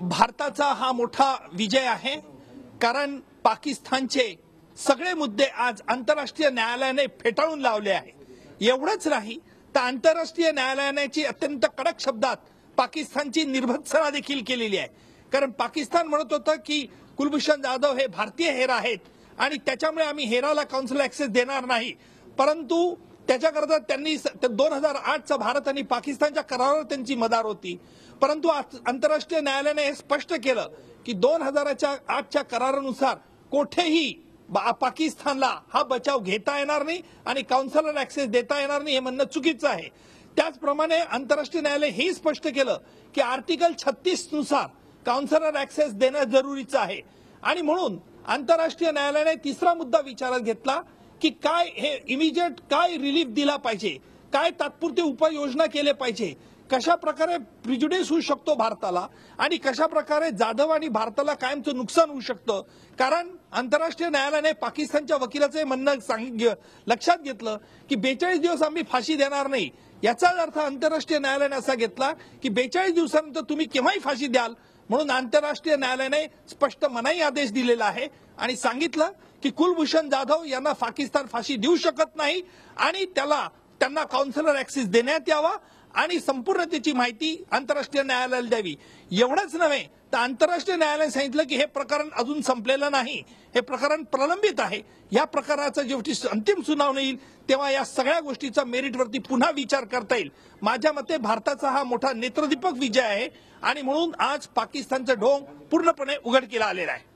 भारताचा हा मोठा विजय आहे, कारण पाकिस्तानचे सगळे मुद्दे आज आंतरराष्ट्रीय न्यायालयाने फेटाळून लावले आहे। एवढंच नाही तर आंतरराष्ट्रीय न्यायालयाने अत्यंत कडक शब्दात पाकिस्तानची निर्भत्सना देखील केलेली आहे। कारण पाकिस्तान म्हणत होतं की कुलभूषण जाधव हे भारतीय हेरा आहेत आणि त्याच्यामुळे आम्ही हेराला काउन्सिल ऍक्सेस देणार नाही, परंतु त्याच्याकरता त्यांनी 2008चा भारत आणि पाकिस्तानच्या करारावर त्यांची मदार होती। परंतु आंतरराष्ट्रीय न्यायालयाने हे स्पष्ट केलं की 2008च्या करारानुसार कुठेही पाकिस्तानला हा बचाव घेता येणार नाही आणि काउन्सिलर ऍक्सेस देता येणार नाही, हे म्हणणं चुकीचं आहे। त्याचप्रमाणे आंतरराष्ट्रीय न्यायालय हे स्पष्ट केलं की आर्टिकल 36 नुसार काउन्सिलर ऍक्सेस देणं जरुरीचं आहे आणि म्हणून आंतरराष्ट्रीय न्यायालयाने तिसरा मुद्दा विचारात घेतला की काय हे इमिजिएट काय रिलीफ दिला पाहिजे, काय तात्पुरते उपाययोजना केले पाहिजे, कशा प्रकारे प्रिजुडिस होऊ शकतो भारताला आणि कशा प्रकारे जाधव आणि भारताला कायमचं नुकसान होऊ शकतं। कारण आंतरराष्ट्रीय न्यायालयाने पाकिस्तानच्या वकिलाचे म्हणणं लक्षात घेतलं की 42 दिवस आम्ही फाशी देणार नाही, याचा अर्थ आंतरराष्ट्रीय न्यायालयाने असा घेतला की 42 दिवसानंतर तुम्ही केव्हाही फाशी द्याल, म्हणून आंतरराष्ट्रीय न्यायालयाने स्पष्ट मनाई आदेश दिलेला आहे आणि सांगितलं की कुलभूषण जाधव यांना पाकिस्तान फाशी देऊ शकत नाही आणि त्यांना काउन्सिलर ऍक्सेस देण्यात यावा आणि संपूर्ण त्याची माहिती आंतरराष्ट्रीय न्यायालयाला द्यावी। एवढंच नव्हे तर आंतरराष्ट्रीय न्यायालयाने सांगितलं की हे प्रकरण अजून संपलेलं नाही, हे प्रकरण प्रलंबित आहे। या प्रकरणाचा जेव्हा अंतिम सुनावणी येईल तेव्हा या सगळ्या गोष्टीचा मेरिटवरती पुन्हा विचार करता येईल। माझ्या मते भारताचा हा मोठा नेत्रदीपक विजय आहे आणि म्हणून आज पाकिस्तानचं ढोंग पूर्णपणे उघडकीला आलेला आहे।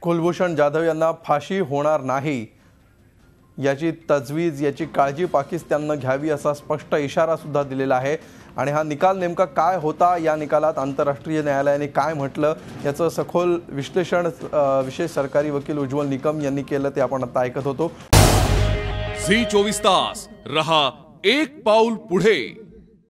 कुलभूषण जाधव यांना फाशी होणार नाही याची तजवीज, याची काळजी पाकिस्तानने घ्यावी असा स्पष्ट इशारा सुद्धा दिलेला आहे। आणि हा निकाल नेमका काय होता, या निकालात आंतरराष्ट्रीय न्यायालयाने काय म्हटलं याचं सखोल विश्लेषण विशेष सरकारी वकील उज्ज्वल निकम यांनी केलं, ते आपण आता ऐकत होतो। झी 24 तास रहा एक पाऊल पुढे।